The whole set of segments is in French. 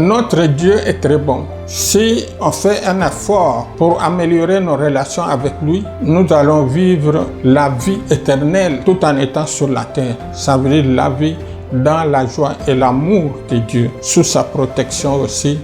Notre Dieu est très bon. Si on fait un effort pour améliorer nos relations avec lui, nous allons vivre la vie éternelle tout en étant sur la terre. Ça veut dire la vie dans la joie et l'amour de Dieu, sous sa protection aussi.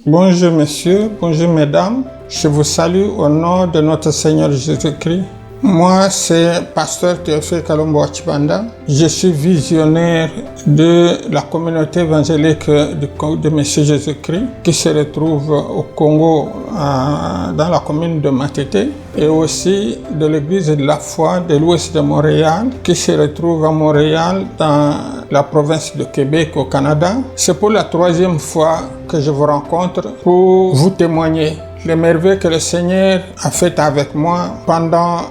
Bonjour messieurs, bonjour mesdames, je vous salue au nom de notre Seigneur Jésus-Christ. Moi, c'est Pasteur Théophile Kalombo Achibanda. Je suis visionnaire de la communauté évangélique de Monsieur Jésus-Christ qui se retrouve au Congo, dans la commune de Matete, et aussi de l'église de la foi de l'ouest de Montréal qui se retrouve à Montréal dans la province de Québec au Canada. C'est pour la troisième fois que je vous rencontre pour vous témoigner les merveilles que le Seigneur a faites avec moi pendant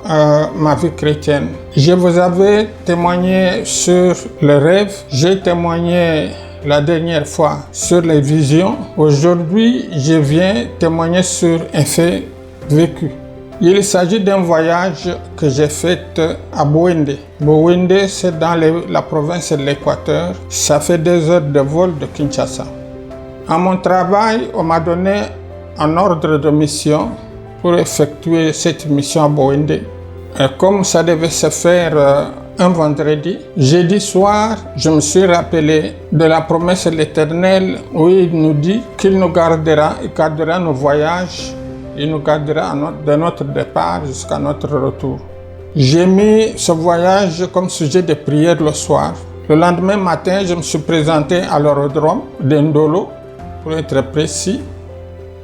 ma vie chrétienne. Je vous avais témoigné sur les rêves, j'ai témoigné la dernière fois sur les visions. Aujourd'hui, je viens témoigner sur un fait vécu. Il s'agit d'un voyage que j'ai fait à Bouende. Bouende, c'est dans la province de l'Équateur. Ça fait 2 heures de vol de Kinshasa. À mon travail, on m'a donné un ordre de mission pour effectuer cette mission à Bouende. Et comme ça devait se faire un vendredi, jeudi soir, je me suis rappelé de la promesse de l'Éternel où il nous dit qu'il nous gardera, il gardera nos voyages, il nous gardera de notre départ jusqu'à notre retour. J'ai mis ce voyage comme sujet de prière le soir. Le lendemain matin, je me suis présenté à l'aérodrome d'Ndolo, pour être précis.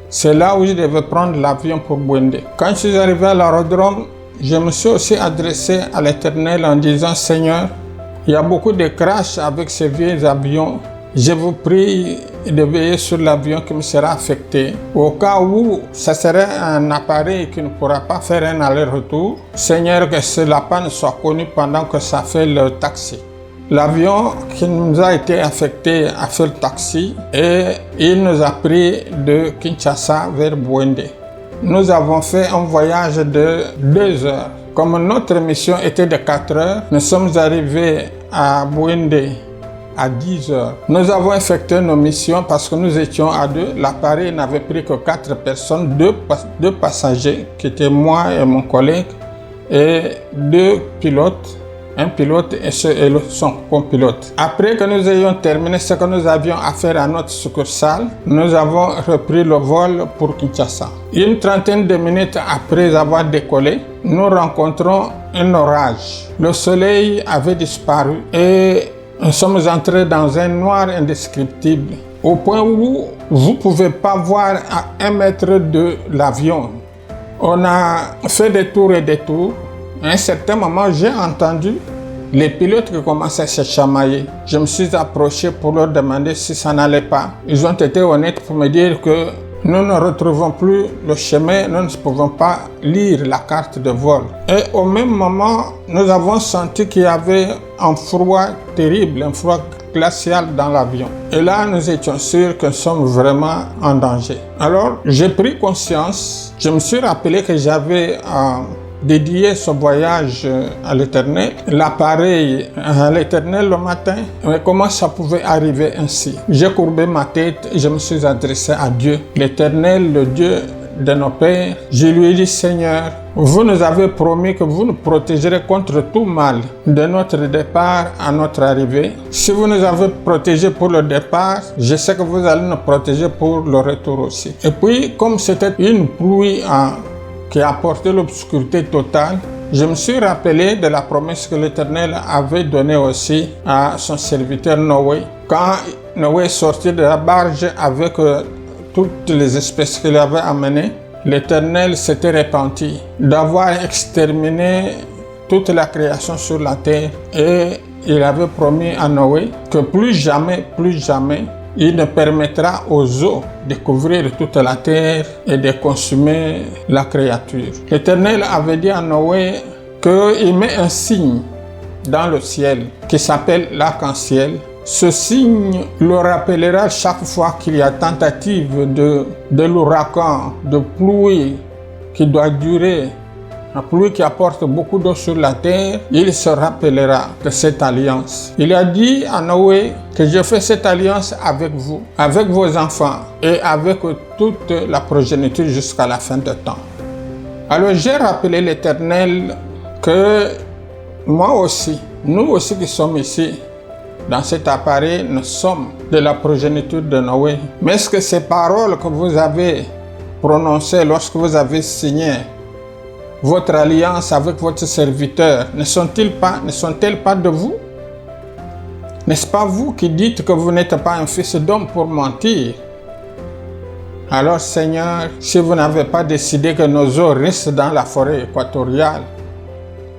C'est là où je devais prendre l'avion pour Bouende. Quand je suis arrivé à l'aérodrome, je me suis aussi adressé à l'Éternel en disant « Seigneur, il y a beaucoup de crashs avec ces vieux avions. Je vous prie de veiller sur l'avion qui me sera affecté. Au cas où ce serait un appareil qui ne pourra pas faire un aller-retour, Seigneur, que cela panne soit connu pendant que ça fait le taxi. » L'avion qui nous a été affecté a fait le taxi et il nous a pris de Kinshasa vers Bouende. Nous avons fait un voyage de 2 heures. Comme notre mission était de 4 heures, nous sommes arrivés à Bouende à 10 heures. Nous avons effectué nos missions parce que nous étions à 2. L'appareil n'avait pris que 4 personnes, 2 passagers qui étaient moi et mon collègue et 2 pilotes. Un pilote et son copilote. Après que nous ayons terminé ce que nous avions à faire à notre succursale, nous avons repris le vol pour Kinshasa. Une trentaine de minutes après avoir décollé, nous rencontrons un orage. Le soleil avait disparu et nous sommes entrés dans un noir indescriptible, au point où vous ne pouvez pas voir à 1 mètre de l'avion. On a fait des tours et des tours. À un certain moment, j'ai entendu les pilotes qui commençaient à se chamailler. Je me suis approché pour leur demander si ça n'allait pas. Ils ont été honnêtes pour me dire que nous ne retrouvons plus le chemin, nous ne pouvons pas lire la carte de vol. Et au même moment, nous avons senti qu'il y avait un froid terrible, un froid glacial dans l'avion. Et là, nous étions sûrs que nous sommes vraiment en danger. Alors, j'ai pris conscience, je me suis rappelé que j'avais dédié ce voyage à l'Éternel, l'appareil à l'Éternel le matin. Mais comment ça pouvait arriver ainsi? J'ai courbé ma tête et je me suis adressé à Dieu, l'Éternel, le Dieu de nos pères. Je lui ai dit, Seigneur, vous nous avez promis que vous nous protégerez contre tout mal de notre départ à notre arrivée. Si vous nous avez protégés pour le départ, je sais que vous allez nous protéger pour le retour aussi. Et puis, comme c'était une pluie qui a apporté l'obscurité totale, je me suis rappelé de la promesse que l'Éternel avait donnée aussi à son serviteur Noé. Quand Noé est sorti de la barge avec toutes les espèces qu'il avait amenées, l'Éternel s'était repenti d'avoir exterminé toute la création sur la terre et il avait promis à Noé que plus jamais, il ne permettra aux eaux de couvrir toute la terre et de consumer la créature. L'Éternel avait dit à Noé qu'il met un signe dans le ciel qui s'appelle l'arc-en-ciel. Ce signe le rappellera chaque fois qu'il y a tentative de l'ouragan, de pluie qui doit durer pluie qui apporte beaucoup d'eau sur la terre, il se rappellera de cette alliance. Il a dit à Noé que je fais cette alliance avec vous, avec vos enfants et avec toute la progéniture jusqu'à la fin du temps. Alors j'ai rappelé l'Éternel que moi aussi, nous aussi qui sommes ici, dans cet appareil, nous sommes de la progéniture de Noé. Mais est-ce que ces paroles que vous avez prononcées lorsque vous avez signé votre alliance avec votre serviteur, ne sont-elles pas de vous? N'est-ce pas vous qui dites que vous n'êtes pas un fils d'homme pour mentir? Alors Seigneur, si vous n'avez pas décidé que nos os restent dans la forêt équatoriale,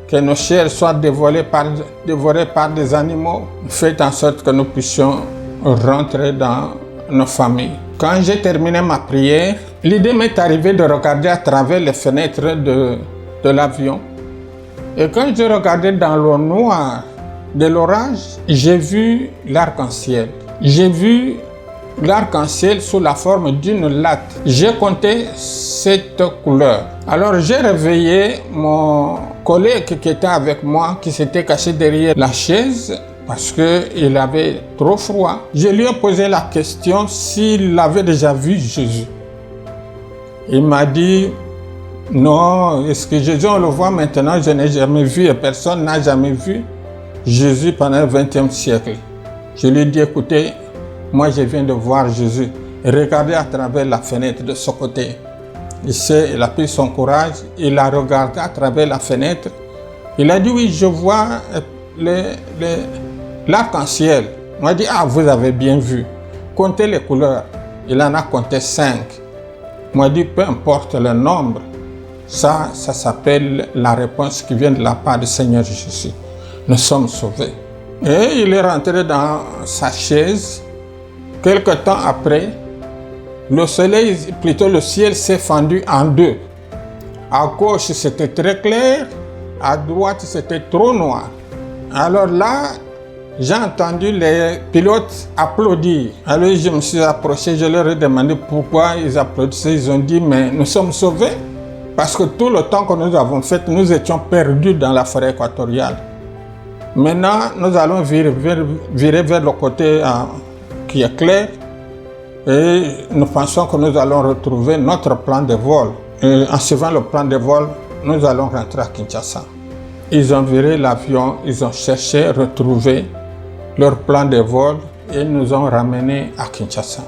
que nos chairs soient dévorées par des animaux, faites en sorte que nous puissions rentrer dans nos familles. Quand j'ai terminé ma prière, l'idée m'est arrivée de regarder à travers les fenêtres de l'avion. Et quand je regardais dans le noir de l'orage, j'ai vu l'arc-en-ciel. J'ai vu l'arc-en-ciel sous la forme d'une latte. J'ai compté 7 couleurs. Alors j'ai réveillé mon collègue qui était avec moi, qui s'était caché derrière la chaise parce qu'il avait trop froid. Je lui ai posé la question s'il avait déjà vu Jésus. Il m'a dit non, est-ce que Jésus on le voit maintenant? Je n'ai jamais vu et personne n'a jamais vu Jésus pendant le XXe siècle. Je lui ai dit écoutez, moi je viens de voir Jésus. Regardez à travers la fenêtre de ce côté. Il a pris son courage, il a regardé à travers la fenêtre. Il a dit oui, je vois l'arc-en-ciel. On a dit ah, vous avez bien vu. Comptez les couleurs. Il en a compté 5. On a dit peu importe le nombre, ça s'appelle la réponse qui vient de la part du Seigneur Jésus. Nous sommes sauvés. Et il est rentré dans sa chaise. Quelque temps après, le ciel s'est fendu en deux. À gauche, c'était très clair. À droite, c'était trop noir. Alors là, j'ai entendu les pilotes applaudir. Alors je me suis approché, je leur ai demandé pourquoi ils applaudissaient. Ils ont dit, mais nous sommes sauvés. Parce que tout le temps que nous avons fait, nous étions perdus dans la forêt équatoriale. Maintenant, nous allons virer vers le côté qui est clair. Et nous pensons que nous allons retrouver notre plan de vol. Et en suivant le plan de vol, nous allons rentrer à Kinshasa. Ils ont viré l'avion, ils ont cherché, retrouvé leur plan de vol et nous ont ramenés à Kinshasa.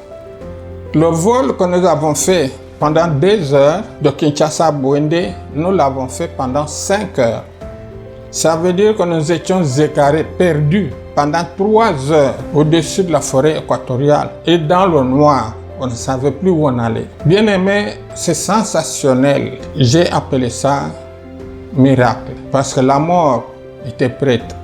Le vol que nous avons fait pendant 2 heures de Kinshasa à Bouendé, nous l'avons fait pendant 5 heures. Ça veut dire que nous étions égarés, perdus pendant 3 heures au-dessus de la forêt équatoriale et dans le noir. On ne savait plus où on allait. Bien aimé, c'est sensationnel. J'ai appelé ça miracle parce que la mort était prête.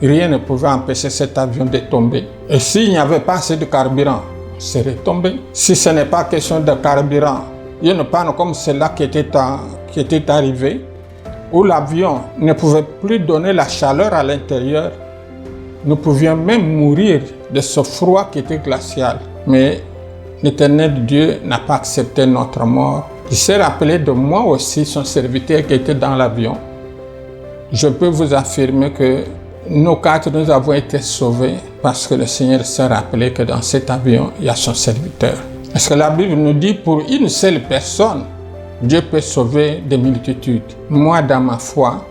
Rien ne pouvait empêcher cet avion de tomber. Et s'il n'y avait pas assez de carburant, on serait tombé. Si ce n'est pas question de carburant, il y a une panne comme celle-là qui était arrivée, où l'avion ne pouvait plus donner la chaleur à l'intérieur. Nous pouvions même mourir de ce froid qui était glacial. Mais l'Éternel Dieu n'a pas accepté notre mort. Il s'est rappelé de moi aussi, son serviteur qui était dans l'avion. Je peux vous affirmer que nous 4, nous avons été sauvés parce que le Seigneur s'est rappelé que dans cet avion, il y a son serviteur. Parce que la Bible nous dit pour une seule personne, Dieu peut sauver des multitudes. Moi, dans ma foi,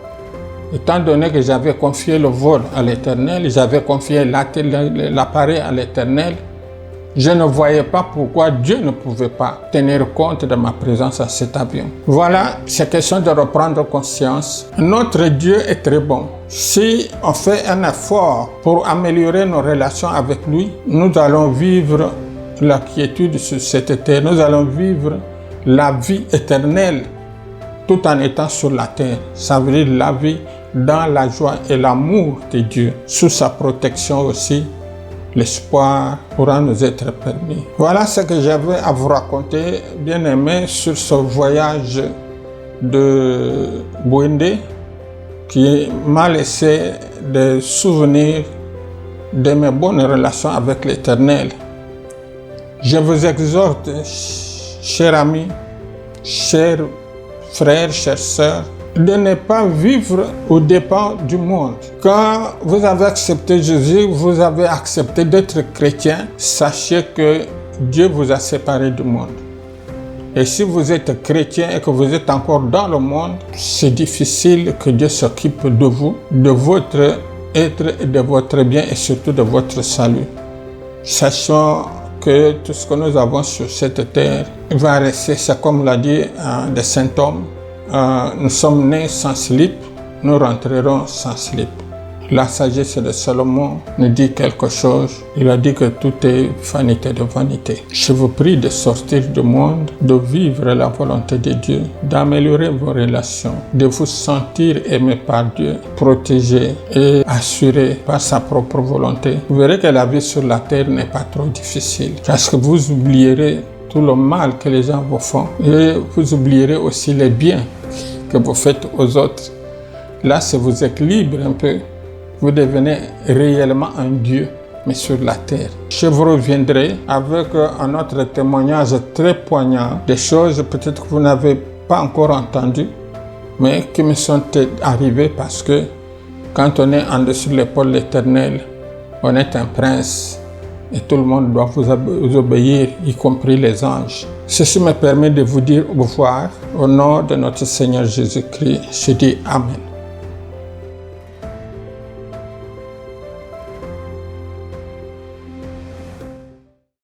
étant donné que j'avais confié le vol à l'Éternel, j'avais confié l'appareil à l'Éternel, je ne voyais pas pourquoi Dieu ne pouvait pas tenir compte de ma présence à cet avion. Voilà, c'est question de reprendre conscience. Notre Dieu est très bon. Si on fait un effort pour améliorer nos relations avec lui, nous allons vivre la quiétude sur cette terre. Nous allons vivre la vie éternelle tout en étant sur la terre. Ça veut dire la vie dans la joie et l'amour de Dieu. Sous sa protection aussi, l'espoir pourra nous être permis. Voilà ce que j'avais à vous raconter, bien aimé, sur ce voyage de Bouendé qui m'a laissé des souvenirs de mes bonnes relations avec l'Éternel. Je vous exhorte, chers amis, chers frères, chères sœurs, de ne pas vivre aux dépens du monde. Quand vous avez accepté Jésus, vous avez accepté d'être chrétien, sachez que Dieu vous a séparé du monde. Et si vous êtes chrétien et que vous êtes encore dans le monde, c'est difficile que Dieu s'occupe de vous, de votre être, de votre bien et surtout de votre salut. Sachons que tout ce que nous avons sur cette terre va rester, c'est comme l'a dit de saint homme, nous sommes nés sans slip, nous rentrerons sans slip. La sagesse de Salomon nous dit quelque chose. Il a dit que tout est vanité de vanité. Je vous prie de sortir du monde, de vivre la volonté de Dieu, d'améliorer vos relations, de vous sentir aimé par Dieu, protégé et assuré par sa propre volonté. Vous verrez que la vie sur la terre n'est pas trop difficile parce que vous oublierez tout le mal que les gens vous font et vous oublierez aussi les biens que vous faites aux autres. Là, ça vous équilibre un peu. Vous devenez réellement un Dieu, mais sur la terre. Je vous reviendrai avec un autre témoignage très poignant, des choses peut-être que vous n'avez pas encore entendues, mais qui me sont arrivées parce que quand on est en dessous de l'épaule de l'Éternel, on est un prince et tout le monde doit vous obéir, y compris les anges. Ceci me permet de vous dire au revoir. Au nom de notre Seigneur Jésus-Christ, je dis Amen.